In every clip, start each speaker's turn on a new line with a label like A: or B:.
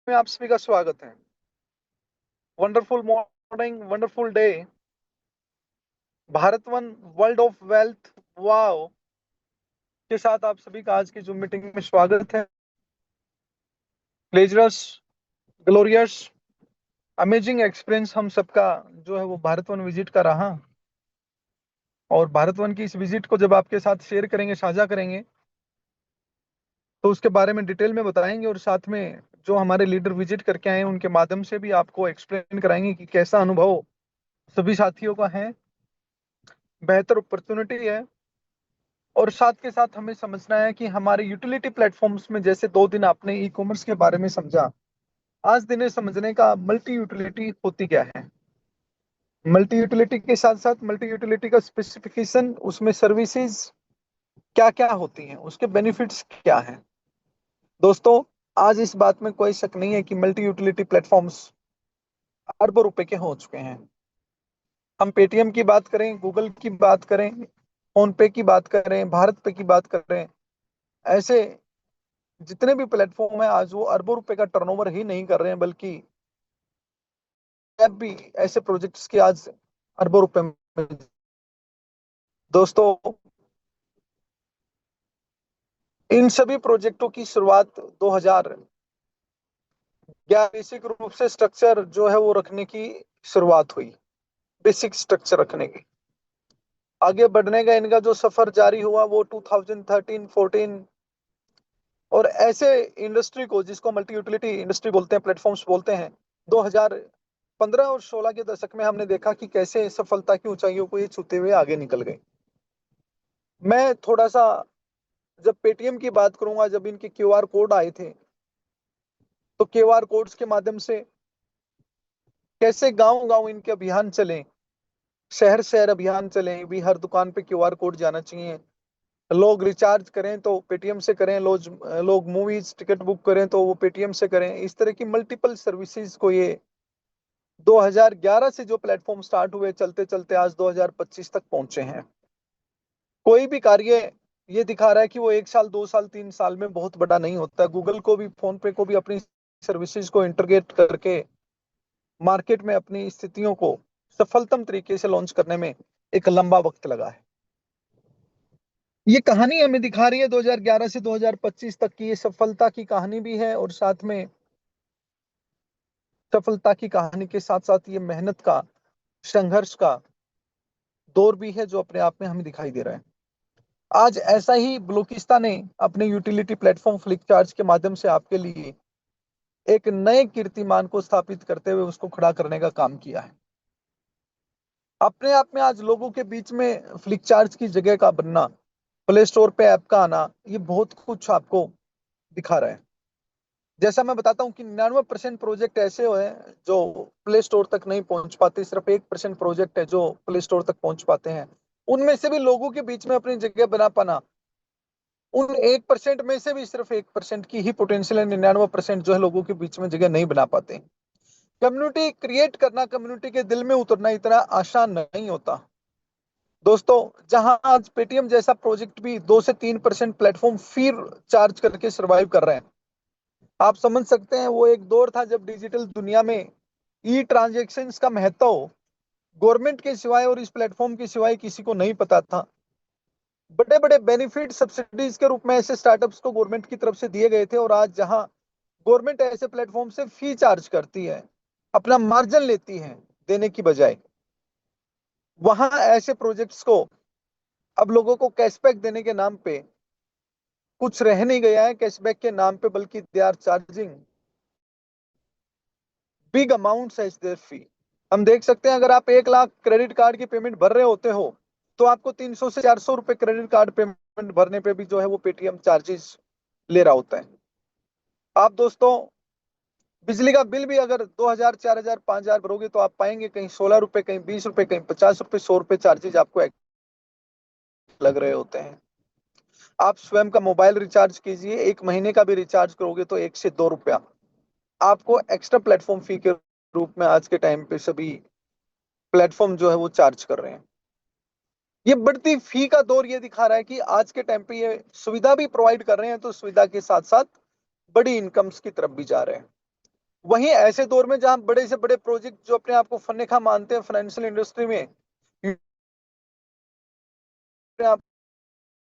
A: में आप सभी का स्वागत है। Wonderful morning, wonderful day. Bharat one, world of wealth, wow के साथ आप सभी का आज की जूम मीटिंग में स्वागत है। प्लेजरस, ग्लोरियस, अमेजिंग एक्सपीरियंस हम सबका जो है वो भारत वन विजिट का रहा। और भारत वन की इस विजिट को जब आपके साथ शेयर करेंगे, साझा करेंगे, तो उसके बारे में डिटेल में बताएंगे और साथ में जो हमारे लीडर विजिट करके आए हैं उनके माध्यम से भी आपको एक्सप्लेन कराएंगे कि कैसा अनुभव सभी साथियों का है। बेहतर अपॉर्चुनिटी है। और साथ के साथ हमें समझना है कि हमारे यूटिलिटी प्लेटफॉर्म्स में, जैसे 2 दिन आपने ई कॉमर्स के बारे में समझा, आज दिन समझने का मल्टी यूटिलिटी होती क्या है। मल्टी यूटिलिटी के साथ साथ मल्टी यूटिलिटी का स्पेसिफिकेशन, उसमें सर्विसेज क्या क्या होती हैं, उसके बेनिफिट्स क्या हैं। दोस्तों, आज इस बात में कोई शक नहीं है कि मल्टी यूटिलिटी प्लेटफॉर्म्स अरबों रुपए के हो चुके हैं। हम पेटीएम की बात करें, गूगल की बात करें, फोन पे की बात करें, भारत पे की बात करें, ऐसे जितने भी प्लेटफॉर्म है आज वो अरबों रुपए का टर्नओवर ही नहीं कर रहे हैं, बल्कि ऐप भी ऐसे प्रोजेक्ट्स की आज अरबों रुपए में। दोस्तों, इन सभी प्रोजेक्टों की शुरुआत 2011 बेसिक रूप से स्ट्रक्चर जो है वो रखने की शुरुआत हुई। बेसिक स्ट्रक्चर रखने की आगे बढ़ने का इनका जो सफर जारी हुआ वो 2013-14 और ऐसे इंडस्ट्री को, जिसको मल्टी यूटिलिटी इंडस्ट्री बोलते हैं, प्लेटफॉर्म्स बोलते हैं, 2015 और 16 के दशक में हमने देखा कि कैसे सफलता की ऊंचाइयों को ये छूते हुए आगे निकल गए। मैं थोड़ा सा जब पेटीएम की बात करूंगा, जब इनके क्यूआर कोड आए थे, तो क्यूआर कोड्स के माध्यम से कैसे गांव गांव इनके अभियान चले, शहर शहर अभियान चले भी, हर दुकान पे क्यूआर कोड जाना चाहिए। लोग रिचार्ज करें तो पेटीएम से करें, लोग मूवीज टिकट बुक करें तो वो पेटीएम से करें। इस तरह की मल्टीपल सर्विसेज को ये 2011 से जो प्लेटफॉर्म स्टार्ट हुए, चलते चलते आज 2025 तक पहुंचे हैं। कोई भी कार्य ये दिखा रहा है कि वो 1 साल, 2 साल, 3 साल में बहुत बड़ा नहीं होता। गूगल को भी, फोन पे को भी अपनी सर्विसेज को इंटीग्रेट करके मार्केट में अपनी स्थितियों को सफलतम तरीके से लॉन्च करने में एक लंबा वक्त लगा है। ये कहानी हमें दिखा रही है 2011 से 2025 तक की, ये सफलता की कहानी भी है और साथ में सफलता की कहानी के साथ साथ ये मेहनत का, संघर्ष का दौर भी है, जो अपने आप में हमें दिखाई दे रहा है। आज ऐसा ही ब्लूकिस्ता ने अपने यूटिलिटी प्लेटफॉर्म फ्लिपचार्ट के माध्यम से आपके लिए एक नए कीर्तिमान को स्थापित करते हुए उसको खड़ा करने का काम किया है। अपने आप में आज लोगों के बीच में फ्लिपचार्ट की जगह का बनना, प्ले स्टोर पे ऐप का आना, ये बहुत कुछ आपको दिखा रहा है। जैसा मैं बताता हूँ कि 99% प्रोजेक्ट ऐसे हैं जो प्ले स्टोर तक नहीं पहुंच पाते, सिर्फ 1% प्रोजेक्ट है जो प्ले स्टोर तक पहुंच पाते हैं। उनमें से भी लोगों के बीच में अपनी जगह बना पाना, उन 1% में से भी सिर्फ 1% की ही पोटेंशियल है। 99% जो है लोगों के बीच में जगह नहीं बना पाते। कम्युनिटी क्रिएट करना, कम्युनिटी के दिल में उतरना इतना आसान नहीं होता। दोस्तों, जहां आज पेटीएम जैसा प्रोजेक्ट भी 2 से 3% प्लेटफॉर्म फी चार्ज करके सर्वाइव कर रहे हैं, आप समझ सकते हैं वो एक दौर था जब डिजिटल दुनिया में ई ट्रांजेक्शन्स का महत्व गवर्नमेंट के सिवाय और इस प्लेटफॉर्म के सिवाय किसी को नहीं पता था। बड़े बड़े बेनिफिट सब्सिडीज के रूप में ऐसे स्टार्टअप्स को गवर्नमेंट की तरफ से दिए गए थे, और आज जहां गवर्नमेंट ऐसे प्लेटफॉर्म से फी चार्ज करती है, अपना मार्जिन लेती है देने की बजाय, वहां ऐसे प्रोजेक्ट्स को अब लोगों को कैशबैक देने के नाम पे कुछ रह नहीं गया है कैशबैक के नाम पे, बल्कि they are charging big amounts as their fee. हम देख सकते हैं, अगर आप 1 लाख क्रेडिट कार्ड की पेमेंट भर रहे होते हो, तो आपको 300 से 400 रुपए क्रेडिट कार्ड पेमेंट भरने पे भी जो है वो पेटीएम चार्जेस ले रहा होता है। आप दोस्तों, बिजली का बिल भी अगर 2,000, 4,000, 5,000 भरोगे तो आप पाएंगे कहीं 16 रुपए, कहीं 20 रुपए, कहीं 50 रुपए, 100 रुपए चार्जेज आपको लग रहे होते हैं। आप स्वयं का मोबाइल रिचार्ज कीजिए, 1 महीने का भी रिचार्ज करोगे तो 1 से 2 रुपया आपको एक्स्ट्रा प्लेटफॉर्म फी के रूप में आज के टाइम पे सभी प्लेटफॉर्म जो है वो चार्ज कर रहे हैं। ये बढ़ती फी का दौर ये दिखा रहा है कि आज के टाइम पे ये सुविधा भी प्रोवाइड कर रहे हैं, तो सुविधा के साथ साथ बड़ी इनकम्स की तरफ भी जा रहे हैं। वहीं ऐसे दौर में जहां बड़े से बड़े प्रोजेक्ट जो अपने आप को फन्नेखा मानते हैं फाइनेंशियल इंडस्ट्री में, अपने आप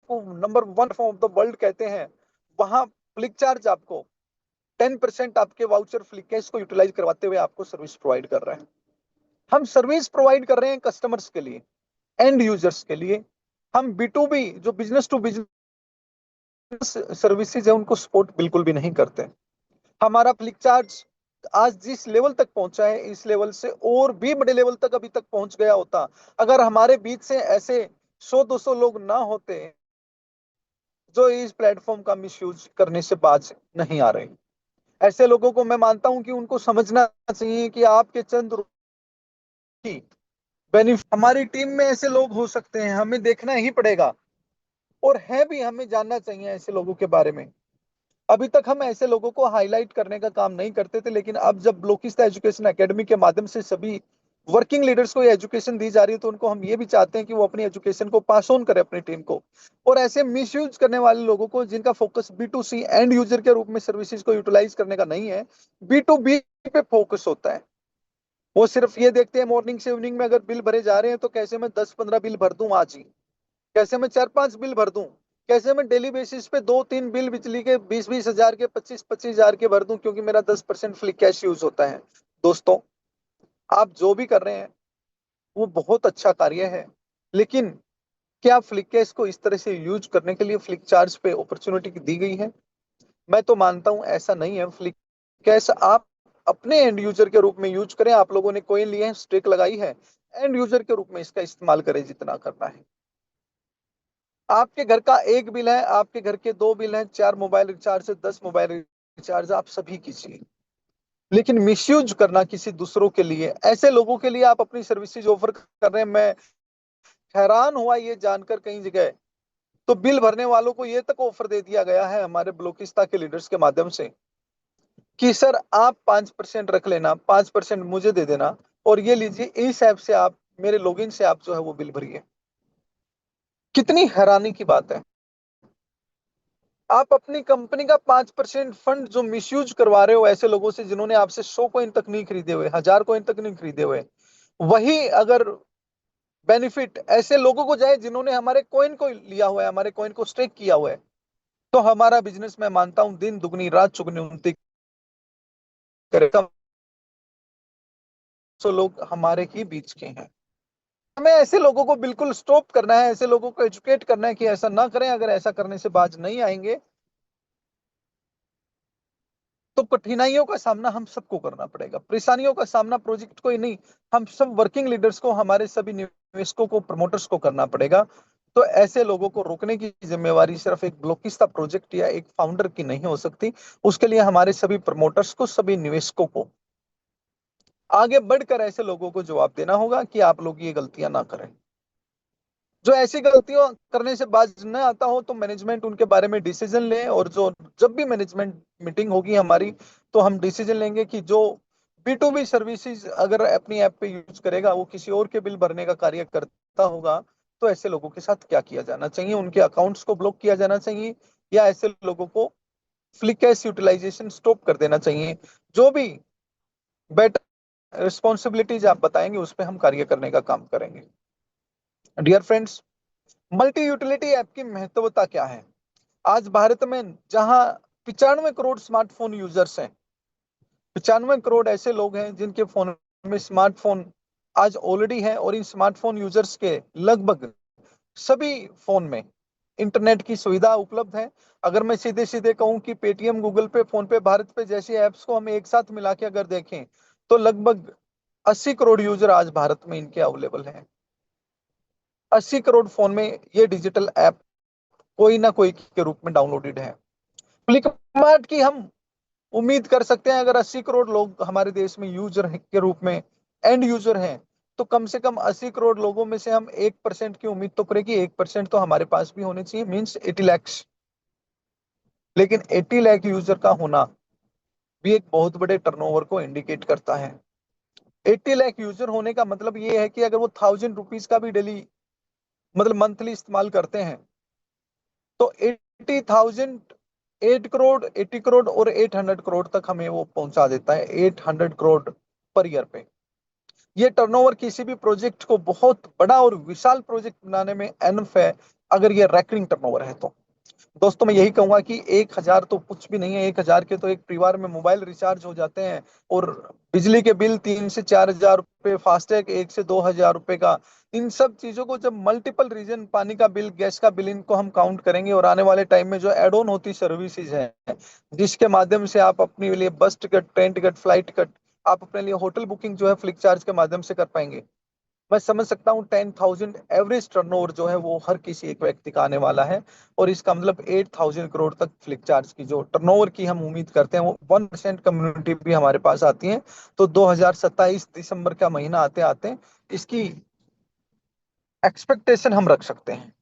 A: को number one of the world कहते हैं, वहां फ्लिक चार्ज आपको 10% आपके वाउचर फ्लिक कैश को यूटिलाइज करवाते हुए आपको सर्विस प्रोवाइड कर रहा है। हम सर्विस प्रोवाइड कर रहे हैं कस्टमर्स के लिए, एंड यूजर्स के लिए। हम B2B जो बिजनेस टू बिजनेस सर्विसेज है उनको सपोर्ट बिल्कुल भी नहीं करते। हमारा फ्लिक चार्ज आज जिस लेवल तक पहुंचा है, इस लेवल से और भी बड़े लेवल तक अभी तक पहुंच गया होता अगर हमारे बीच से ऐसे 100-200 लोग ना होते जो इस प्लेटफॉर्म का मिसयूज करने से बाज नहीं आ रहे। ऐसे लोगों को मैं मानता हूं कि उनको समझना चाहिए कि आपके चंद रुपए की बेनिफिट, हमारी टीम में ऐसे लोग हो सकते हैं, हमें देखना ही पड़ेगा और है भी, हमें जानना चाहिए ऐसे लोगों के बारे में। अभी तक हम ऐसे लोगों को हाईलाइट करने का काम नहीं करते थे, लेकिन अब जब ब्लोकिस्ता एजुकेशन एकेडमी के माध्यम से सभी वर्किंग लीडर्स को एजुकेशन दी जा रही है, तो उनको हम ये भी चाहते हैं कि वो अपनी एजुकेशन को पास ऑन करें अपनी टीम को। और ऐसे मिसयूज करने वाले लोगों को, जिनका फोकस B2C एंड यूजर के रूप में सर्विसेज को यूटिलाइज करने का नहीं है, B2B पे फोकस होता है। वो सिर्फ ये देखते हैं मॉर्निंग से इवनिंग में अगर बिल भरे जा रहे हैं तो कैसे मैं 10-15 बिल भर दूं आज ही, कैसे मैं 4-5 बिल भर दूं, कैसे मैं डेली बेसिस पे 2-3 बिल बिजली के 20-20 हजार के, 25-25 हजार के भर दूं, क्योंकि मेरा 10% फ्लिक कैश यूज होता है। दोस्तों, आप जो भी कर रहे हैं वो बहुत अच्छा कार्य है, लेकिन क्या फ्लिक कैश को इस तरह से यूज करने के लिए फ्लिक चार्ज पे अपॉर्चुनिटी दी गई है? मैं तो मानता हूं ऐसा नहीं है। फ्लिक कैश आप अपने एंड यूजर के रूप में यूज करें। आप लोगों ने कोइन लिए हैं, स्टेक लगाई है, एंड यूजर के रूप में इसका इस्तेमाल करें जितना करना है। आपके घर का एक बिल है, आपके घर के 2 बिल हैं, 4 मोबाइल रिचार्ज से 10 मोबाइल रिचार्ज आप सभी कीजिए, लेकिन मिसयूज करना किसी दूसरों के लिए, ऐसे लोगों के लिए आप अपनी सर्विसेज ऑफर कर रहे हैं। मैं हैरान हुआ ये जानकर कई जगह तो बिल भरने वालों को ये तक ऑफर दे दिया गया है हमारे ब्लोकिस्ता के लीडर्स के माध्यम से कि सर आप 5% रख लेना, 5% मुझे दे देना, और ये लीजिए इस ऐप से आप मेरे लॉगिन से आप जो है वो बिल भरिए। कितनी हैरानी की बात है। आप अपनी कंपनी का 5% फंड जो मिसयूज करवा रहे हो ऐसे लोगों से जिन्होंने आपसे 100 कॉइन तक नहीं खरीदे हुए, 1000 कॉइन तक नहीं खरीदे हुए, वही अगर बेनिफिट ऐसे लोगों को जाए जिन्होंने हमारे कॉइन को लिया हुआ है, हमारे कॉइन को स्टेक किया हुआ है, तो हमारा बिजनेस, मैं मानता हूं, दिन दुगनी रात चुगनी उन्नति करेगा। सो लोग हमारे ही बीच के हैं। हमें ऐसे लोगों को बिल्कुल स्टॉप करना है, ऐसे लोगों को एजुकेट करना है कि ऐसा ना करें। अगर ऐसा करने से बाज नहीं आएंगे तो कठिनाइयों का सामना हम सबको करना पड़ेगा। परेशानियों का सामना प्रोजेक्ट को ही नहीं, हम सब वर्किंग लीडर्स को, हमारे सभी निवेशकों को, प्रमोटर्स को करना पड़ेगा। तो ऐसे लोगों को रोकने की जिम्मेवारी सिर्फ एक ब्लोकिस्ता प्रोजेक्ट या एक फाउंडर की नहीं हो सकती। उसके लिए हमारे सभी प्रमोटर्स को, सभी निवेशकों को आगे बढ़कर ऐसे लोगों को जवाब देना होगा कि आप लोग ये गलतियां ना करें। जो ऐसी गलतियों करने से बाज न आता हो तो मैनेजमेंट उनके बारे में डिसीजन ले, और जो जब भी मैनेजमेंट मीटिंग होगी हमारी, तो हम डिसीजन लेंगे कि जो B2B सर्विसेज अगर अपनी ऐप पे यूज करेगा, वो किसी और के बिल भरने का कार्य करता होगा, तो ऐसे लोगों के साथ क्या किया जाना चाहिए, उनके अकाउंट्स को ब्लॉक किया जाना चाहिए, या ऐसे लोगों को फ्लिक कैश यूटिलाइजेशन स्टॉप कर देना चाहिए। जो भी बेटर रिस्पॉन्सिबिलिटीज आप बताएंगे उस पर हम कार्य करने का काम करेंगे। Dear friends, multi utility app की महत्वता क्या है? आज भारत में जहां 95 करोड़ स्मार्टफोन यूजर्स हैं, 95 करोड़ ऐसे लोग हैं जिनके फोन में स्मार्टफोन आज ऑलरेडी है, और इन स्मार्टफोन यूजर्स के लगभग सभी फोन में इंटरनेट की सुविधा उपलब्ध है। अगर मैं सीधे सीधे कहूं कि पेटीएम, गूगल पे, फोन पे, भारत पे जैसी ऐप्स को हम एक साथ मिला के अगर देखें तो लगभग 80 करोड़ यूजर आज भारत में इनके अवेलेबल हैं। 80 करोड़ फोन में ये डिजिटल ऐप कोई ना कोई के रूप में डाउनलोडेड है। फ्लिपकार्ट की हम उम्मीद कर सकते हैं, अगर 80 करोड़ लोग हमारे देश में यूजर के रूप में एंड यूजर हैं, तो कम से कम 80 करोड़ लोगों में से हम 1% की उम्मीद तो करें कि 1% तो हमारे पास भी होने चाहिए, मीन्स 80 लैक्स। लेकिन 80 लाख यूजर का होना भी एक बहुत बड़े टर्नओवर को इंडिकेट करता है। 80 लाख यूजर होने का मतलब ये है कि अगर वो 1000 रुपीज का भी डेली, मतलब मंथली इस्तेमाल करते हैं, तो 80,000 8 करोड़, 80 करोड़ और 800 करोड़ तक हमें वो पहुंचा देता है, 800 करोड़ पर ईयर पे। ये टर्नओवर किसी भी प्रोजेक्ट को बहुत बड़ा और विशाल प्रोजेक्ट बनाने में एनफ है, अगर ये रैकरिंग टर्नओवर है तो। दोस्तों मैं यही कहूंगा कि 1,000 तो कुछ भी नहीं है, 1,000 के तो एक परिवार में मोबाइल रिचार्ज हो जाते हैं, और बिजली के बिल 3 से 4 हजार रुपए, फास्टैग 1 से 2 हजार रुपए का। इन सब चीजों को जब मल्टीपल रीजन, पानी का बिल, गैस का बिल, इनको हम काउंट करेंगे, और आने वाले टाइम में जो एड ऑन होती सर्विसेज है, जिसके माध्यम से आप अपने लिए बस ticket, train ticket, flight ticket, आप अपने लिए होटल बुकिंग जो है फ्लिकचार्ज के माध्यम से कर पाएंगे। मैं समझ सकता हूँ 10,000 एवरेज टर्नओवर जो है वो हर किसी एक व्यक्ति का आने वाला है, और इसका मतलब 8,000 करोड़ तक फ्लिक चार्ज की जो टर्नओवर की हम उम्मीद करते हैं, वो 1% कम्युनिटी भी हमारे पास आती है। तो 2027 दिसंबर का महीना आते आते इसकी एक्सपेक्टेशन हम रख सकते हैं।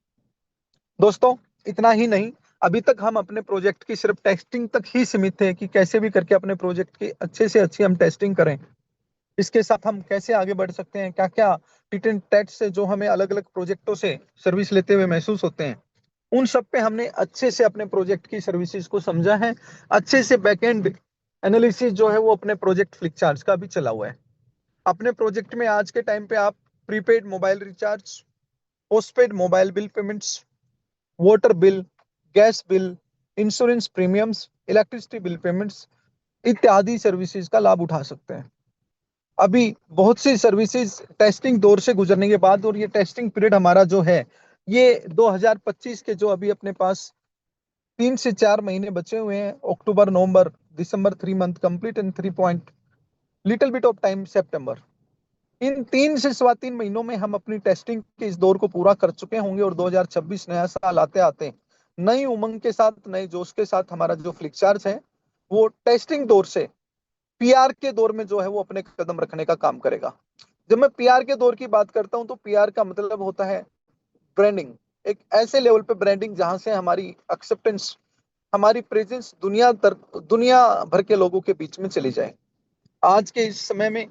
A: दोस्तों इतना ही नहीं, अभी तक हम अपने प्रोजेक्ट की सिर्फ टेस्टिंग तक ही सीमित थे, कि कैसे भी करके अपने प्रोजेक्ट की अच्छे से अच्छी हम टेस्टिंग करें। इसके साथ हम कैसे आगे बढ़ सकते हैं, क्या क्या टिट टेट से जो हमें अलग अलग प्रोजेक्टों से सर्विस लेते हुए महसूस होते हैं, उन सब पे हमने अच्छे से अपने प्रोजेक्ट की सर्विसेज को समझा है। अच्छे से बैकएंड एनालिसिस जो है वो अपने प्रोजेक्ट फ्लिकचार्ज का भी चला हुआ है। अपने प्रोजेक्ट में आज के टाइम पे आप prepaid mobile recharge, postpaid mobile bill payments, water bill, gas bill, insurance premiums, electricity bill payments इत्यादि सर्विसेज का लाभ उठा सकते हैं। अभी बहुत सी सर्विसेज टेस्टिंग दौर से गुजरने के बाद, और ये टेस्टिंग पीरियड हमारा जो है ये 2025 के जो अभी अपने पास 3 से 4 महीने बचे हुए हैं, अक्टूबर, नवंबर, दिसंबर, 3 month complete and 3 point little bit of time सितंबर। इन 3 से 3.25 महीनों में हम अपनी टेस्टिंग के इस दौर को पूरा कर चुके होंगे, और 2026 नया साल आते आते नई उमंग के साथ, नए जोश के साथ हमारा जो फ्लिकचार्ज है वो टेस्टिंग दौर से पीआर के दौर में जो है वो अपने कदम रखने का काम करेगा। जब मैं पीआर के दौर की बात करता हूं, तो पीआर का मतलब होता है ब्रांडिंग। एक ऐसे लेवल पे ब्रांडिंग जहां से हमारी एक्सेप्टेंस, हमारी प्रेजेंस दुनिया भर के लोगों के बीच में चली जाए। आज के इस समय में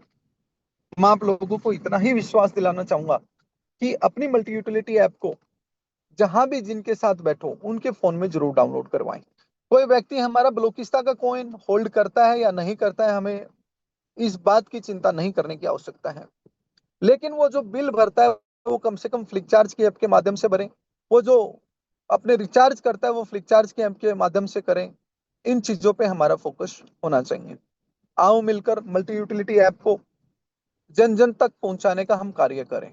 A: मैं आप लोगों को इतना ही विश्वास दिलाना चाहूंगा कि अपनी मल्टी यूटिलिटी ऐप को जहां भी जिनके साथ बैठो उनके फोन में जरूर डाउनलोड करवाएं। कोई व्यक्ति हमारा ब्लोकिस्ता का कॉइन होल्ड करता है या नहीं करता है, हमें इस बात की चिंता नहीं करने की आवश्यकता है। लेकिन वो जो बिल भरता है वो कम से कम फ्लिकचार्ज की ऐप के माध्यम से भरें। वो जो अपने रिचार्ज करता है वो फ्लिकचार्ज की ऐप के माध्यम से करें। इन चीजों पे हमारा फोकस होना चाहिए। आओ मिलकर मल्टी यूटिलिटी ऐप को जन जन तक पहुंचाने का हम कार्य करें।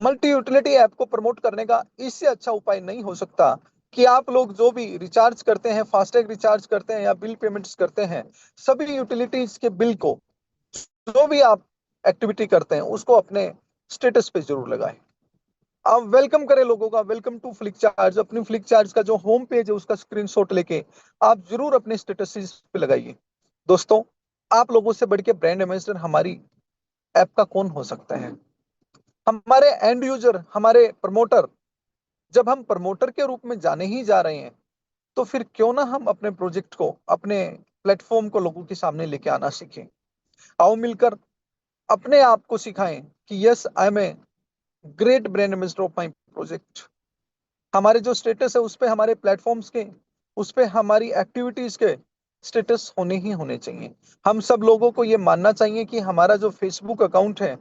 A: मल्टी यूटिलिटी ऐप को प्रमोट करने का इससे अच्छा उपाय नहीं हो सकता कि आप लोग जो भी रिचार्ज करते हैं, फास्टैग रिचार्ज करते हैं या बिल पेमेंट्स करते हैं, सभी यूटिलिटीज के बिल को, जो भी आप एक्टिविटी करते हैं उसको अपने स्टेटस पे जरूर लगाएं। आप वेलकम करें लोगों का, वेलकम टू फ्लिक चार्ज। अपनी फ्लिक चार्ज का जो होम पेज है उसका स्क्रीनशॉट लेके आप जरूर अपने स्टेटस पे लगाइए। दोस्तों आप लोगों से बढ़ के ब्रांड एम्बेसडर हमारी ऐप का कौन हो सकता है? हमारे एंड यूजर, हमारे प्रमोटर। जब हम प्रमोटर के रूप में जाने ही जा रहे हैं, तो फिर क्यों ना हम अपने प्रोजेक्ट को, अपने प्लेटफॉर्म को लोगों के सामने लेके आना सीखें। आओ मिलकर अपने आप को सिखाएं कि yes I am a great brand ambassador of my project. हमारे जो स्टेटस है उस पे, हमारे प्लेटफॉर्म्स के उस पे हमारी एक्टिविटीज के स्टेटस होने ही होने चाहिए। हम सब लोगों को ये मानना चाहिए कि हमारा जो फेसबुक अकाउंट है,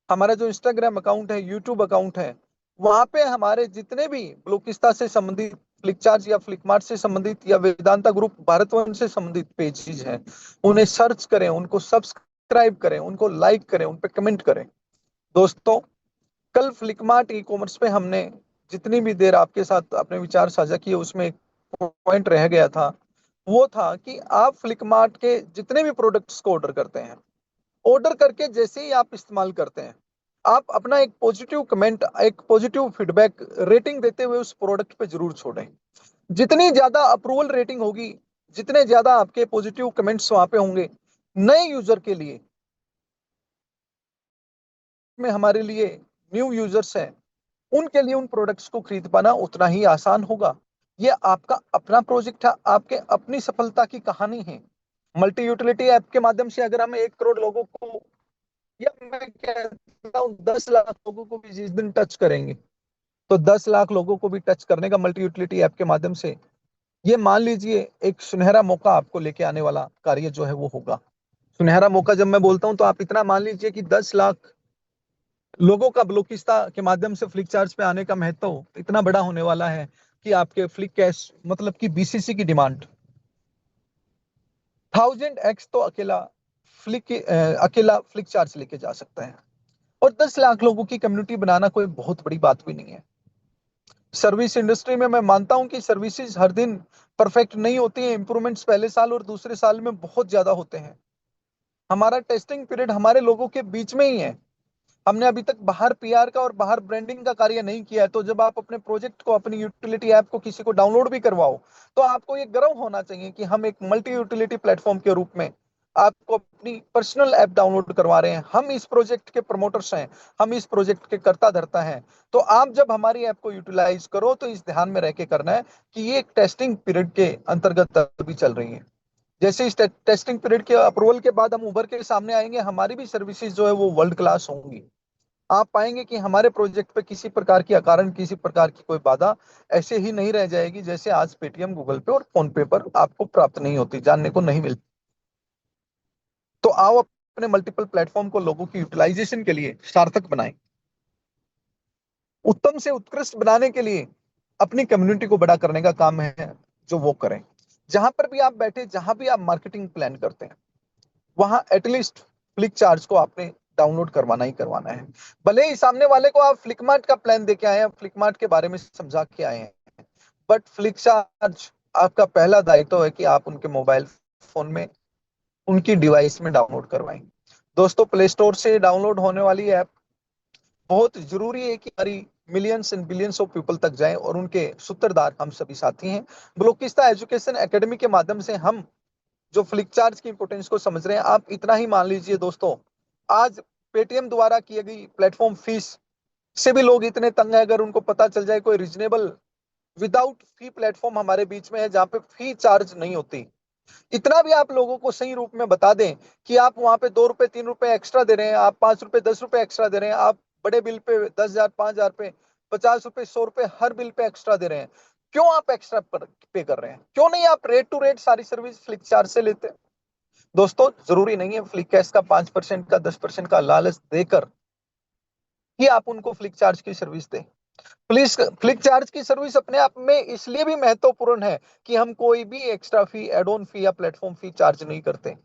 A: हमारा जो इंस्टाग्राम अकाउंट है, यूट्यूब अकाउंट है, वहां पे हमारे जितने भी ब्लॉकिस्ता से संबंधित, फ्लिकचार्ज या फ्लिकमार्ट से संबंधित या वेदांता ग्रुप भारतवन से संबंधित पेजेस हैं, उन्हें सर्च करें, उनको सब्सक्राइब करें, उनको लाइक करें, उन पे कमेंट करें। दोस्तों कल फ्लिकमार्ट ई कॉमर्स पे हमने जितनी भी देर आपके साथ अपने विचार साझा किए, उसमें एक पॉइंट रह गया था। वो था कि आप फ्लिकमार्ट के जितने भी प्रोडक्ट्स को ऑर्डर करते हैं, ऑर्डर करके जैसे ही आप इस्तेमाल करते हैं, आप अपना एक पॉजिटिव कमेंट, एक पॉजिटिव फीडबैक रेटिंग देते हुए उस प्रोडक्ट पे जरूर छोड़ें। जितनी ज्यादा अप्रूवल रेटिंग होगी, जितने ज्यादा आपके पॉजिटिव कमेंट्स वहां पे होंगे, नए यूजर के लिए, में हमारे लिए न्यू यूजर्स हैं, उनके लिए उन प्रोडक्ट्स को खरीद पाना उतना ही आसान होगा। ये आपका अपना प्रोजेक्ट है, आपके अपनी सफलता की कहानी है। मल्टी यूटिलिटी ऐप के माध्यम से अगर हम 1 करोड़ लोगों को, या मैं कहता हूँ 10 लाख लोगों को भी जिस दिन टच करेंगे, तो 10 लाख लोगों को भी टच करने का मल्टी यूटिलिटी ऐप के माध्यम से ये मान लीजिए एक सुनहरा मौका आपको लेके आने वाला कार्य जो है वो होगा। सुनहरा मौका जब मैं बोलता हूं तो आप इतना मान लीजिए कि 10 लाख लोगों का ब्लॉकिस्ता के माध्यम से फ्लिक चार्ज पे आने का महत्व इतना बड़ा होने वाला है कि आपके फ्लिक कैश मतलब कि बीसीसी की डिमांड 1000x तो अकेला फ्लिक चार्ज लेके जा सकता है। और 10 लाख लोगों की कम्युनिटी बनाना कोई बहुत बड़ी बात भी नहीं है। सर्विस इंडस्ट्री में मैं मानता हूं कि सर्विसेज हर दिन परफेक्ट नहीं होती है, इंप्रूवमेंट्स पहले साल और दूसरे साल में बहुत ज्यादा होते हैं। हमारा टेस्टिंग पीरियड हमारे लोगों के बीच में ही है। हमने अभी तक बाहर पीआर का और बाहर ब्रांडिंग का कार्य नहीं किया है। तो जब आप अपने प्रोजेक्ट को, अपनी यूटिलिटी ऐप को किसी को डाउनलोड भी करवाओ, तो आपको ये गर्व होना चाहिए कि हम एक मल्टी यूटिलिटी प्लेटफॉर्म के रूप में आपको अपनी पर्सनल ऐप डाउनलोड करवा रहे हैं। हम इस प्रोजेक्ट के प्रमोटर्स हैं, हम इस प्रोजेक्ट के कर्ता धर्ता हैं। तो आप जब हमारी ऐप को यूटिलाइज करो तो इस ध्यान में रह के करना है कि ये एक टेस्टिंग पीरियड के अंतर्गत भी चल रही है। जैसे इस टेस्टिंग पीरियड के अप्रूवल के बाद हम उभर के सामने आएंगे, हमारी भी सर्विसेज जो है वो वर्ल्ड क्लास होंगी। आप पाएंगे कि हमारे प्रोजेक्ट पे किसी प्रकार की अकारण किसी प्रकार की कोई बाधा ऐसे ही नहीं रह जाएगी जैसे आज पेटीएम, गूगल पे और फोन पे पर आपको प्राप्त नहीं होती, जानने को नहीं मिलती। तो आओ अपने मल्टीपल प्लेटफॉर्म को लोगों की यूटिलाइजेशन के लिए सार्थक बनाएं। उत्तम से उत्कृष्ट बनाने के लिए अपनी कम्युनिटी को बड़ा करने का काम है जो वो करें। जहां पर भी आप बैठे, जहां भी आप मार्केटिंग प्लान करते हैं, वहां एटलीस्ट फ्लिक चार्ज को आपने डाउनलोड करवाना ही करवाना है। भले ही सामने वाले को आप फ्लिकमार्ट का प्लान देके आए हैं, फ्लिकमार्ट के बारे में समझा के आए हैं, बट फ्लिक चार्ज आपका पहला दायित्व है कि आप उनके मोबाइल फोन में, उनकी डिवाइस में डाउनलोड करवाएं। दोस्तों, प्ले स्टोर से डाउनलोड होने वाली ऐप बहुत जरूरी है कि हमारी millions and billions of people तक जाए और उनके सूत्रधार हम सभी साथी हैं। ब्लॉकिस्ता एजुकेशन एकेडमी के माध्यम से हम जो फ्लिक चार्ज की इंपोर्टेंस को समझ रहे हैं, आप इतना ही मान लीजिए दोस्तों, आज पेटीएम द्वारा की गई प्लेटफॉर्म फीस से भी लोग इतने तंग है। अगर उनको पता चल जाए कोई रीजनेबल विदाउट फी प्लेटफॉर्म हमारे बीच में है जहां पे फी चार्ज नहीं होती, इतना भी आप लोगों को सही रूप में बता दें कि आप वहां पे 2 रुपए 3 रुपए एक्स्ट्रा दे रहे हैं, आप 5 रुपए 10 रुपए एक्स्ट्रा दे रहे हैं, आप बड़े बिल पे 10,000 5,000 पे 50 रुपए 100 रुपए हर बिल पे एक्स्ट्रा दे रहे हैं, क्यों आप एक्स्ट्रा पे कर रहे हैं? क्यों नहीं आप रेट टू रेट सारी सर्विस फ्लिक चार्ज से लेते हैं? दोस्तों, जरूरी नहीं है फ्लिक कैश का 5% का 10% का लालच देकर कि आप उनको फ्लिक चार्ज की सर्विस दें। प्लीज, फ्लिक चार्ज की सर्विस अपने आप में इसलिए भी महत्वपूर्ण है कि हम कोई भी एक्स्ट्रा फी, एड ऑन फी या प्लेटफॉर्म फी चार्ज नहीं करते।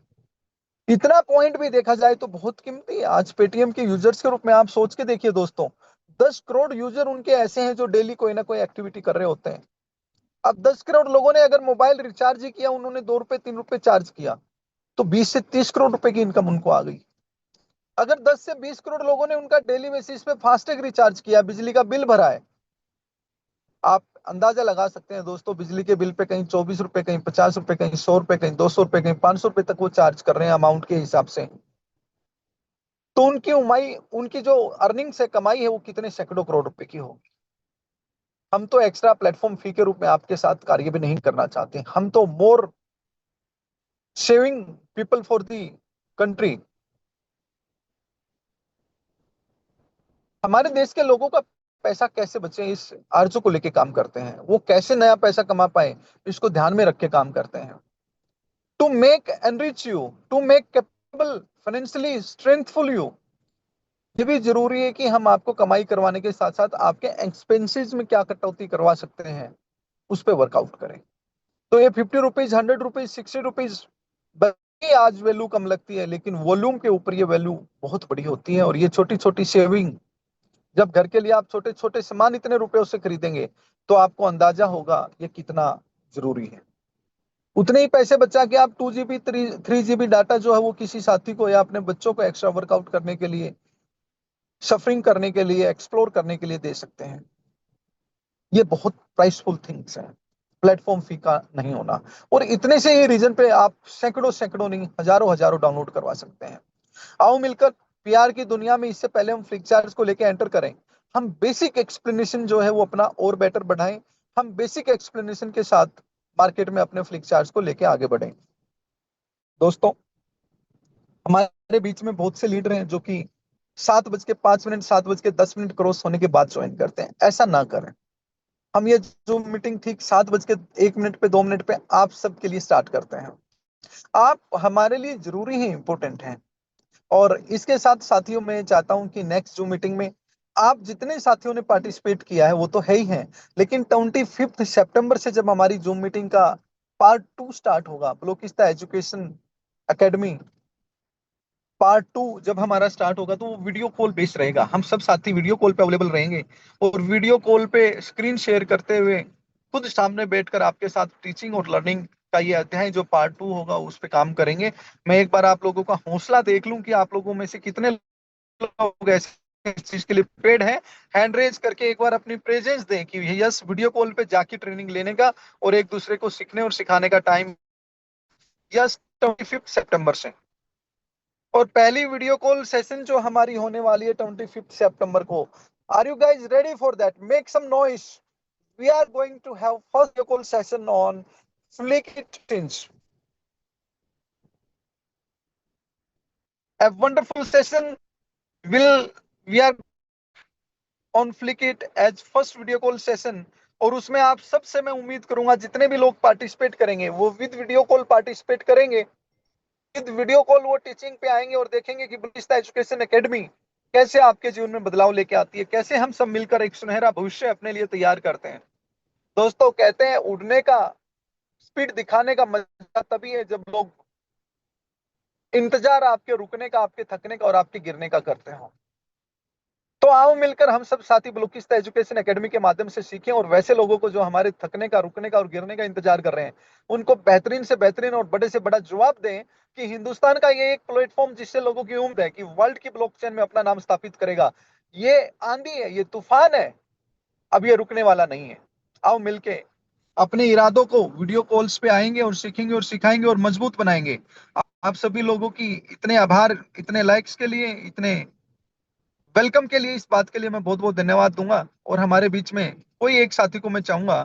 A: इतना पॉइंट भी देखा जाए तो बहुत कीमती है। आज पेटीएम के यूजर्स के रूप में आप सोच के देखिए दोस्तों, 10 करोड़ यूजर उनके ऐसे हैं जो डेली कोई ना कोई एक्टिविटी कर रहे होते हैं। अब 10 करोड़ लोगों ने अगर मोबाइल रिचार्ज ही किया, उन्होंने 2 रुपए 3 रुपए चार्ज किया, तो 20 से 30 करोड़ रुपए की इनकम उनको आ गई। अगर 10 से 20 करोड़ लोगों ने उनका डेली बेसिस पे फास्टैग रिचार्ज किया, बिजली का बिल भरा है, आप अंदाजा लगा सकते हैं दोस्तों, बिजली के बिल पे कहीं 24 रुपए, कहीं 50 रुपए, कहीं 100 रुपए, कहीं 200 रुपए, कहीं 500 रुपए तक वो चार्ज कर रहे हैं अमाउंट के हिसाब से। तो उनकी उमाई, उनकी जो अर्निंग्स है, कमाई है, वो कितने सैकड़ों करोड़ रुपए की होगी। हम तो एक्स्ट्रा प्लेटफॉर्म फी के रूप में आपके साथ कार्य भी नहीं करना चाहते, हम तो more saving people for the country. हमारे देश के लोगों का पैसा कैसे बचे, इस आरजू को लेके काम करते हैं। वो कैसे नया पैसा कमा पाए, इसको ध्यान में रख के काम करते हैं। To make enrich you, to make capable, financially strengthful you. ये भी जरूरी है कि हम आपको कमाई करवाने के साथ साथ आपके एक्सपेंसेस में क्या कटौती करवा सकते हैं, उस पर वर्कआउट करें। तो ये 50 रुपीज, 100 रुपीज, 60 रुपीज आज वैल्यू कम लगती है, लेकिन वॉल्यूम के ऊपर ये वैल्यू बहुत बड़ी होती है। और ये छोटी छोटी सेविंग, जब घर के लिए आप छोटे छोटे सामान इतने रुपयों से खरीदेंगे, तो आपको अंदाजा होगा ये कितना जरूरी है। उतने ही पैसे बचा के आप 2 GB 3 GB डाटा जो है वो किसी साथी को या अपने बच्चों को एक्स्ट्रा वर्कआउट करने के लिए, सफरिंग करने के लिए, एक्सप्लोर करने के लिए दे सकते हैं। ये बहुत प्राइसफुल थिंग्स हैं, प्लेटफॉर्म फी का नहीं होना। और इतने से ही रीजन पे आप सैकड़ों सैकड़ों नहीं, हजारों हजारों डाउनलोड करवा सकते हैं। आओ मिलकर पीआर की दुनिया में, इससे पहले हम फ्लिक चार्ज को लेकर एंटर करें, हम बेसिक एक्सप्लेनेशन जो है वो अपना और बेटर बढ़ाएं। हम बेसिक एक्सप्लेनेशन के साथ मार्केट में अपने फ्लिक चार्ज को लेकर आगे बढ़ें। दोस्तों, हमारे बीच में बहुत से लीडर हैं जो कि 7:05, 7:10 क्रॉस होने के बाद ज्वाइन करते हैं। ऐसा ना करें। हम ये जूम मीटिंग ठीक 7:01 पे 2 मिनट पे आप सबके लिए स्टार्ट करते हैं। आप हमारे लिए जरूरी हैं, इंपॉर्टेंट हैं। और इसके साथ साथियों, मैं चाहता हूं कि नेक्स्ट जूम मीटिंग में आप जितने साथियों ने पार्टिसिपेट किया है वो तो है ही है, लेकिन 25 सितंबर से जब हमारी जूम मीटिंग का पार्ट 2 स्टार्ट होगा, ब्लोकिस्ता एजुकेशन एकेडमी पार्ट 2 जब हमारा स्टार्ट होगा, तो वो वीडियो कॉल बेस्ड रहेगा। हम सब साथी वीडियो कॉल पे अवेलेबल रहेंगे और वीडियो कॉल पे स्क्रीन शेयर करते हुए खुद सामने बैठकर आपके साथ टीचिंग और लर्निंग का ये अध्याय जो पार्ट 2 होगा उस पे काम करेंगे। मैं एक बार आप लोगों का हौसला देख लूं कि आप लोगों में से कितने लोग ऐसे इस चीज के लिए प्रिपेयर्ड हैं। हैंड रेज करके एक बार अपनी प्रेजेंस दें कि यस, वीडियो कॉल पे जाके ट्रेनिंग लेने का और एक दूसरे को सीखने और सिखाने का टाइम यस 25 सितंबर से। और पहली वीडियो कॉल सेशन जो हमारी होने वाली है 25 सितंबर को, are you guys ready for that? Make some noise. We are going to have first video call session on Flickit. A wonderful session will we are on Flickit as first video call session। और उसमें आप सबसे मैं उम्मीद करूंगा जितने भी लोग पार्टिसिपेट करेंगे वो विद वीडियो कॉल पार्टिसिपेट करेंगे। विद वीडियो कॉल वो टीचिंग पे आएंगे और देखेंगे कि ब्लोकिस्ता एजुकेशन एकेडमी कैसे आपके जीवन में बदलाव लेके आती है, कैसे हम सब मिलकर एक सुनहरा भविष्य अपने लिए तैयार करते हैं। दोस्तों, कहते हैं उड़ने का स्पीड दिखाने का मजा तभी है जब लोग इंतजार आपके रुकने का, आपके थकने का और आपके गिरने का करते हो। तो आओ मिलकर हम सब साथी ब्लोकिस्ता एजुकेशन एकेडमी के माध्यम से सीखें और वैसे लोगों को जो हमारे थकने का, रुकने का और गिरने का इंतजार कर रहे हैं, उनको बेहतरीन से बेहतरीन और बड़े से बड़ा जवाब दें कि हिंदुस्तान का ये एक प्लेटफॉर्म जिससे लोगों की उम्मीद है कि वर्ल्ड की ब्लॉकचेन में अपना नाम स्थापित करेगा, ये आंधी है, ये तूफान है, अब ये रुकने वाला नहीं है। आओ मिलके अपने इरादों को वीडियो कॉल्स पे आएंगे और सीखेंगे और सिखाएंगे और मजबूत बनाएंगे। आप सभी लोगों की इतने आभार, इतने लाइक्स के लिए, इतने वेलकम के लिए, इस बात के लिए मैं बहुत बहुत धन्यवाद दूंगा। और हमारे बीच में कोई एक साथी को मैं चाहूंगा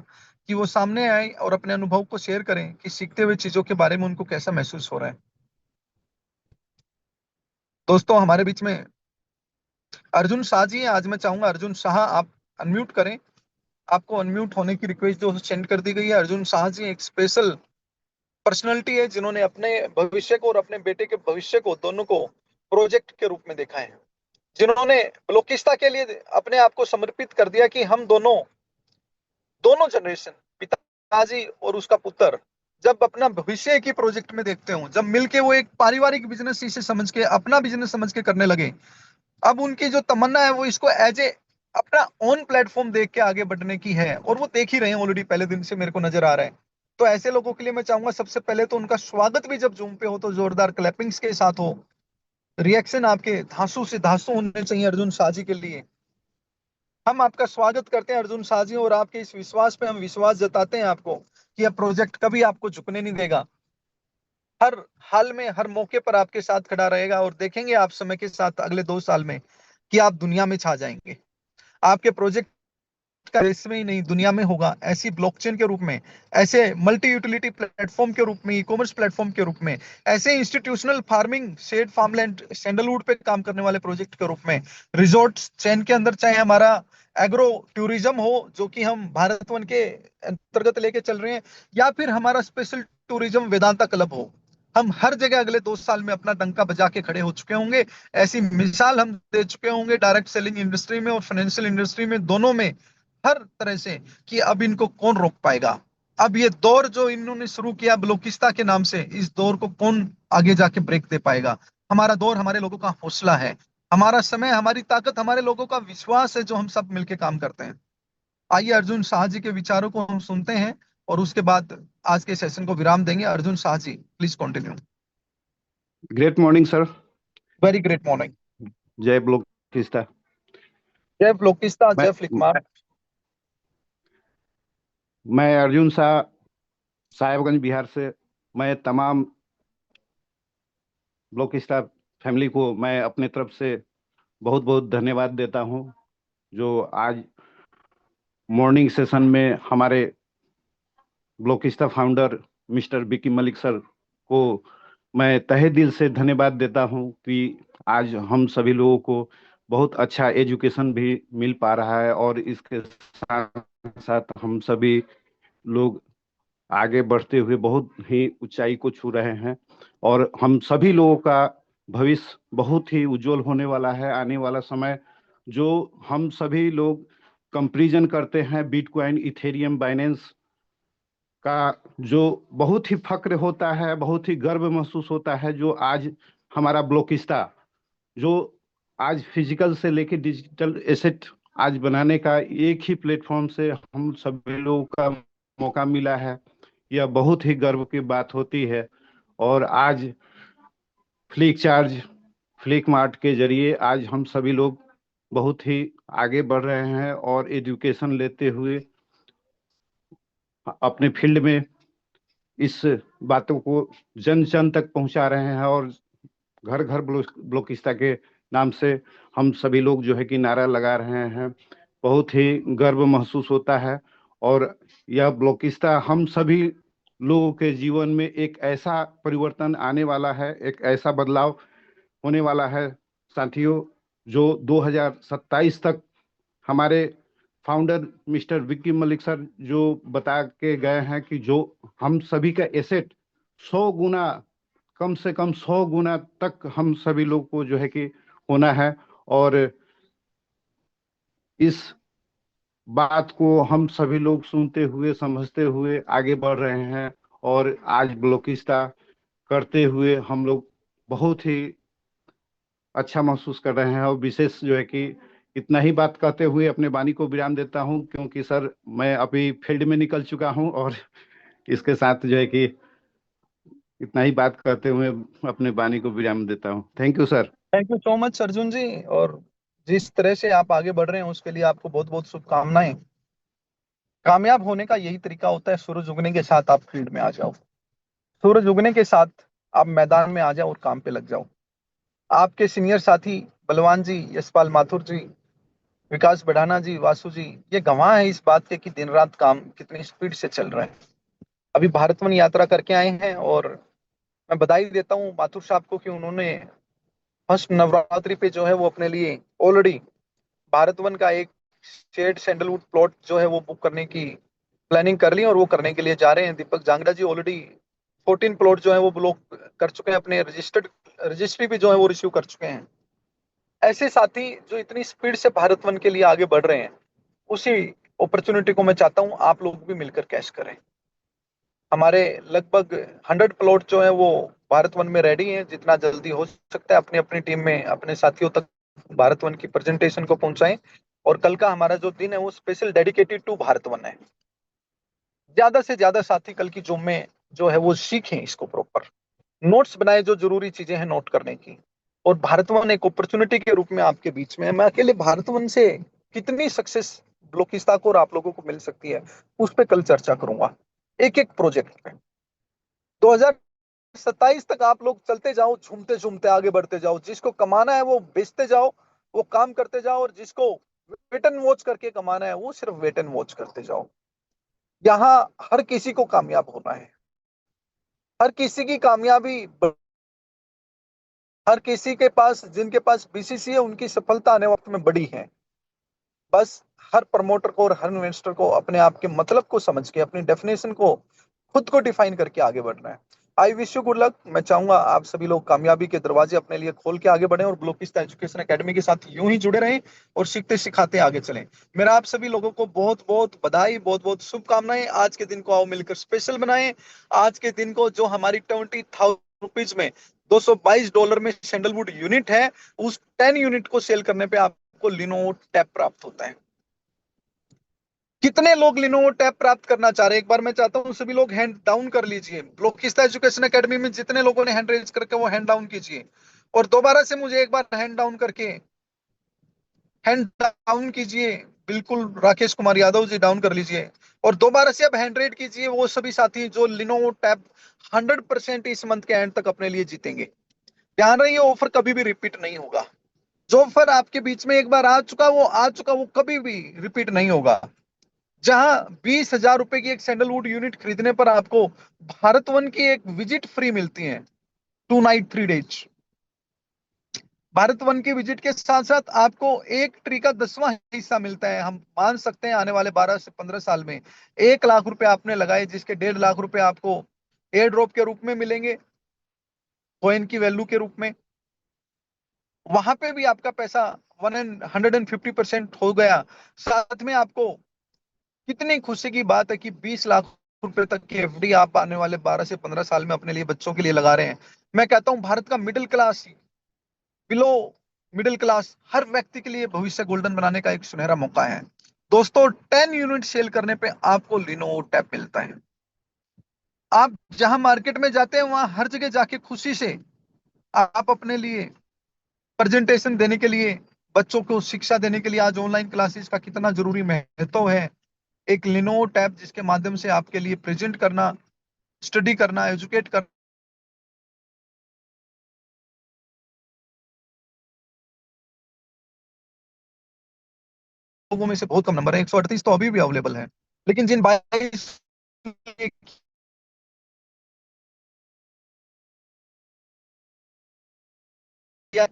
A: कि वो सामने आए और अपने अनुभव को शेयर करें कि सीखते हुए चीजों के बारे में उनको कैसा महसूस हो रहा है। दोस्तों, हमारे बीच में अर्जुन शाह जी हैं। आज मैं चाहूंगा अर्जुन शाह आप अनम्यूट करें। आपको अनम्यूट होने की रिक्वेस्ट जो सेंड कर दी गई है। अर्जुन शाह जी एक स्पेशल पर्सनैलिटी है जिन्होंने अपने भविष्य को और अपने बेटे के भविष्य को, दोनों को प्रोजेक्ट के रूप में देखा है, जिन्होंने ब्लोकिस्ता के लिए अपने आप को समर्पित कर दिया कि हम दोनों दोनों जनरेशन, पिताजी और उसका पुत्र, जब अपना भविष्य की प्रोजेक्ट में देखते हो, जब मिलके वो एक पारिवारिक बिजनेस इसे समझ के, अपना बिजनेस समझ के करने लगे, अब उनकी जो तमन्ना है वो इसको एज ए अपना ओन प्लेटफॉर्म देख के आगे बढ़ने की है। और वो देख ही रहे हैं ऑलरेडी, पहले दिन से मेरे को नजर आ रहा है। तो ऐसे लोगों के लिए मैं चाहूंगा सबसे पहले तो उनका स्वागत भी जब जूम पे हो तो जोरदार क्लैपिंग्स के साथ हो। रिएक्शन आपके धांसू से धांसू होने चाहिए अर्जुन शाह जी के लिए। हम आपका स्वागत करते हैं अर्जुन शाह जी, और आपके इस विश्वास पे हम विश्वास जताते हैं आपको कि यह प्रोजेक्ट कभी आपको झुकने नहीं देगा। हर हाल में, हर मौके पर आपके साथ खड़ा रहेगा। और देखेंगे आप समय के साथ अगले 2 साल में कि आप दुनिया में छा जाएंगे। आपके प्रोजेक्ट का देश में ही नहीं दुनिया में होगा, ऐसी ब्लॉकचेन के रूप में, ऐसे मल्टी यूटिलिटी प्लेटफॉर्म के रूप में, ई कॉमर्स प्लेटफॉर्म के रूप में, ऐसे institutional farming, shed farmland, sandalwood पे काम करने वाले प्रोजेक्ट के रूप में, रिजॉर्ट चेन के अंदर, चाहे हमारा एग्रो टूरिज्म हो जो कि हम भारत वन के अंतर्गत लेके चल रहे हैं, या फिर हमारा स्पेशल टूरिज्म वेदांता क्लब हो, हम हर जगह अगले 2 साल में अपना डंका बजा के खड़े हो चुके होंगे। ऐसी मिसाल हम दे चुके होंगे डायरेक्ट सेलिंग इंडस्ट्री में और फाइनेंशियल इंडस्ट्री में, दोनों में, हर तरह से, कि अब इनको कौन रोक पाएगा। अब ये दौर जो इन्होंने शुरू किया ब्लोकिस्ता के नाम से, इस दौर को कौन आगे जाके ब्रेक दे पाएगा। हमारा दौर हमारे लोगों का हौसला है, हमारा समय, हमारी ताकत, हमारे लोगों का विश्वास है जो हम सब मिलकर काम करते हैं। आइए अर्जुन शाह जी के विचारों को हम सुनते हैं और उसके बाद आज के सेशन को विराम देंगे। Arjun Shah ji, please continue.
B: Great morning sir.
A: Very great morning.
B: जय ब्लोकिस्ता।
A: जय ब्लोकिस्ता,
B: मैं
A: जय फ्लिकमार।
B: मैं अर्जुन शाह, साहेबगंज बिहार से। मैं तमाम ब्लोकिस्ता फैमिली को मैं अपने तरफ से बहुत बहुत धन्यवाद देता हूं, जो आज मॉर्निंग सेशन में हमारे ब्लोकिस्ता फाउंडर मिस्टर बिकी मलिक सर को मैं तहे दिल से धन्यवाद देता हूं कि आज हम सभी लोगों को बहुत अच्छा एजुकेशन भी मिल पा रहा है और इसके साथ साथ हम सभी लोग आगे बढ़ते हुए बहुत ही ऊंचाई को छू रहे हैं और हम सभी लोगों का भविष्य बहुत ही उज्जवल होने वाला है। आने वाला समय जो हम सभी लोग कंपैरिजन करते हैं बिटकॉइन, इथेरियम, बाइनेंस का, जो बहुत ही फक्र होता है, बहुत ही गर्व महसूस होता है, जो आज हमारा ब्लॉकिस्ता जो आज फिजिकल से लेके डिजिटल एसेट आज बनाने का एक ही प्लेटफॉर्म से हम सभी लोगों का मौका मिला है, यह बहुत ही गर्व की बात होती है। और आज फ्लिक चार्ज, फ्लिक मार्ट के जरिए आज हम सभी लोग बहुत ही आगे बढ़ रहे हैं और एजुकेशन लेते हुए अपने फील्ड में इस बातों को जन जन तक पहुंचा रहे हैं और घर घर ब्लॉकिस्ता के नाम से हम सभी लोग जो है कि नारा लगा रहे हैं। बहुत ही गर्व महसूस होता है और यह ब्लॉकिस्ता हम सभी लोगों के जीवन में एक ऐसा परिवर्तन आने वाला है, एक ऐसा बदलाव होने वाला है साथियों, जो 2027 तक हमारे founder mister Vicky Malik sir जो बता के गए हैं कि जो हम सभी का एसेट 100 गुना, कम से कम 100 गुना तक हम सभी लोग को जो है कि होना है। और इस बात को हम सभी लोग सुनते हुए समझते हुए आगे बढ़ रहे हैं और आज ब्लॉकिस्ता करते हुए हम लोग बहुत ही अच्छा महसूस कर रहे हैं। और विशेष जो है कि इतना ही बात कहते हुए अपने वाणी को विराम देता हूं, क्योंकि सर मैं अभी फील्ड में निकल चुका हूं और इसके साथ जो है कि इतना ही बात करते हुए अपने वाणी को विराम देता हूं। Thank you sir.
A: Thank you so much Arjun ji. और जिस तरह से आप आगे बढ़ रहे हैं उसके लिए आपको बहुत बहुत शुभकामनाएं। कामयाब होने का यही तरीका होता है, सूरज उगने के साथ आप फील्ड में आ जाओ, सूरज उगने के साथ आप मैदान में आ जाओ और काम पे लग जाओ। आपके सीनियर साथी बलवान जी, यशपाल माथुर जी, विकास बढ़ाना जी, वासु जी, ये गवाह है इस बात के कि दिन रात काम कितनी स्पीड से चल रहा है। अभी भारत वन यात्रा करके आए हैं और मैं बधाई देता हूँ माथुर साहब को कि उन्होंने फर्स्ट नवरात्रि पे जो है वो अपने लिए ऑलरेडी भारत वन का एक शेड सैंडलवुड प्लॉट जो है वो बुक करने की प्लानिंग कर ली और वो करने के लिए जा रहे हैं। दीपक जांगड़ा जी ऑलरेडी 14 प्लॉट जो है वो ब्लॉक कर चुके हैं, अपने रजिस्ट्री भी जो है वो रिसीव कर चुके हैं। ऐसे साथी जो इतनी स्पीड से भारत वन के लिए आगे बढ़ रहे हैं, उसी अपॉर्चुनिटी को मैं चाहता हूं आप लोग भी मिलकर कैश करें। हमारे लगभग 100 प्लॉट जो है वो भारत वन में रेडी हैं। जितना जल्दी हो सकता है अपनी अपनी टीम में अपने साथियों तक भारत वन की प्रेजेंटेशन को पहुंचाएं। और कल का हमारा जो दिन है वो special dedicated to Bharat one है। ज्यादा से ज्यादा साथी कल की जूम में जो है वो सीखें इसको प्रॉपर, नोट्स बनाए जो जरूरी चीजें हैं नोट करने की। और भारत वन एक अपॉर्चुनिटी के रूप में आपके बीच में है। मैं अकेले भारत वन से कितनी सक्सेस ब्लॉकिस्ता को और आप लोगों को मिल सकती है उस पर कल चर्चा करूंगा, एक एक प्रोजेक्ट पे। 2027 तक आप लोग चलते जाओ, झूमते झूमते आगे बढ़ते जाओ। जिसको कमाना है वो बेचते जाओ, वो काम करते जाओ, और जिसको वेट एंड वॉच करके कमाना है वो सिर्फ वेट एंड वॉच करते जाओ। यहाँ हर किसी को कामयाब होना है, हर किसी की कामयाबी, हर किसी के पास, जिनके पास बीसीसी है उनकी सफलता आने वक्त में बड़ी है। बस हर प्रमोटर को और हर इन्वेस्टर को अपने आप के मतलब को समझ के अपनी डेफिनेशन को खुद को डिफाइन करके आगे बढ़ना है। I wish you good luck. मैं चाहूंगा आप सभी लोग कामयाबी के दरवाजे अपने लिए खोल के आगे बढ़े और ब्लॉकिस्ता एजुकेशन एकेडमी के साथ यूं ही जुड़े रहें और सीखते सिखाते आगे चलें। मेरा आप सभी लोगों को बहुत बहुत बधाई, बहुत बहुत शुभकामनाएं। आज के दिन को आओ मिलकर स्पेशल बनाएं। आज के दिन को जो हमारी 20,000 रुपीज में $222 में सैंडलवुड यूनिट है, उस 10 यूनिट को सेल करने पे आपको लिनोवो टैब प्राप्त होता है। कितने लोग लिनोवो टैब प्राप्त करना चाह रहे हैं? एक बार मैं चाहता हूं सभी लोग हैंड डाउन कर लीजिए। ब्लॉकिस्ता एजुकेशन एकेडमी में जितने लोगों ने हैंड रेज करके वो हैंड डाउन कीजिए, और दोबारा से मुझे एक बार हैंड डाउन करके हैंड डाउन कीजिए। बिल्कुल राकेश कुमार यादव जी डाउन कर लीजिए, और दोबारा से अब हैंड रेड कीजिए वो सभी साथी जो लिनोवो टैब 100% इस मंथ के एंड तक अपने लिए जीतेंगे। ध्यान रहिए, ऑफर कभी भी रिपीट नहीं होगा। जो ऑफर आपके बीच में एक बार आ चुका वो कभी भी रिपीट नहीं होगा। जहां 20,000 रुपए की एक सैंडलवुड यूनिट खरीदने पर आपको भारत वन की एक विजिट फ्री मिलती है, 2 नाइट 3 डेज। भारत वन की विजिट के साथ साथ आपको एक ट्री का 10वां हिस्सा मिलता है। हम मान सकते हैं आने वाले 12 से 15 साल में 1 लाख रुपए आपने लगाए, जिसके 1.5 लाख रुपए आपको एयर ड्रॉप के रूप में मिलेंगे, कॉइन की वैल्यू के रूप में। वहां पे भी आपका पैसा 150% हो गया। साथ में आपको कितनी खुशी की बात है कि 20 लाख रुपए तक की एफडी आप आने वाले 12 से 15 साल में अपने लिए, बच्चों के लिए लगा रहे हैं। मैं कहता हूं भारत का middle class, below middle class, हर व्यक्ति के लिए भविष्य गोल्डन बनाने का एक सुनहरा मौका है। दोस्तों, 10 यूनिट सेल करने पे आपको लिनोवो टैब मिलता है। आप जहां मार्केट में जाते हैं वहां हर जगह जाके खुशी से आप अपने लिए प्रेजेंटेशन देने के लिए, बच्चों को शिक्षा देने के लिए, आज ऑनलाइन क्लासेस का कितना जरूरी महत्व है, एक लिनोवो टैब जिसके माध्यम से आपके लिए प्रेजेंट करना, स्टडी करना, एजुकेट करना, लोगों में से बहुत कम नंबर है। 138 तो अभी भी अवेलेबल है, लेकिन जिन 22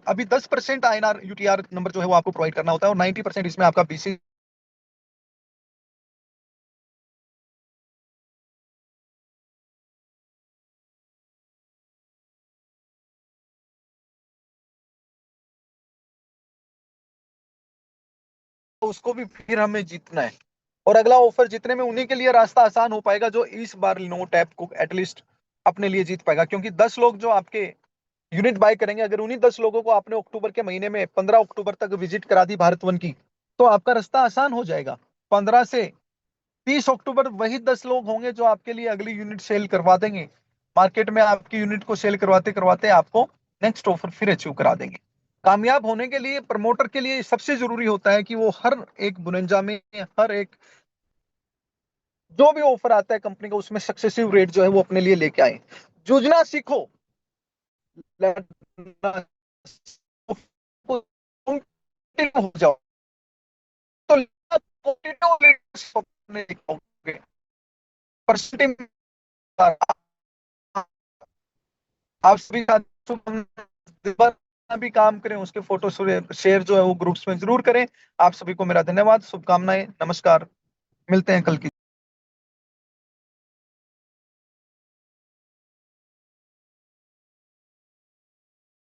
A: अभी 10% आईएनआर यूटीआर नंबर जो है वो आपको प्रोवाइड करना होता है, और 90% इसमें आपका बीसी उसको भी फिर हमें जीतना है। और अगला ऑफर जितने में, उन्हीं के लिए रास्ता आसान हो पाएगा जो इस बार लिनोवो टैब को एटलीस्ट अपने लिए जीत पाएगा। क्योंकि 10 लोग जो आपके यूनिट बाय करेंगे, अगर उन्हीं 10 लोगों को आपने अक्टूबर के महीने में 15 अक्टूबर तक विजिट करा दी भारत वन की, तो आपका रास्ता आसान हो जाएगा। 15 से 30 अक्टूबर वही 10 लोग होंगे जो आपके लिए अगली यूनिट सेल करवा देंगे। मार्केट में आपकी यूनिट को सेल करवाते करवाते आपको नेक्स्ट ऑफर फिर अचीव करा देंगे। कामयाब होने के लिए प्रमोटर के लिए सबसे जरूरी होता है कि वो हर एक बुनंजा में, हर एक जो भी ऑफर आता है कंपनी का, उसमें सक्सेसिव रेट जो है वो अपने लिए लेके आए। जूझना सीखो, लड़ना हो जाओ, तो अपने दिखाओगे। परसेंटेज आप सभी साथियों भी काम करें, उसके फोटो शेयर जो है वो ग्रुप्स में जरूर करें। आप सभी को मेरा धन्यवाद, शुभकामनाएं, नमस्कार। मिलते हैं कल की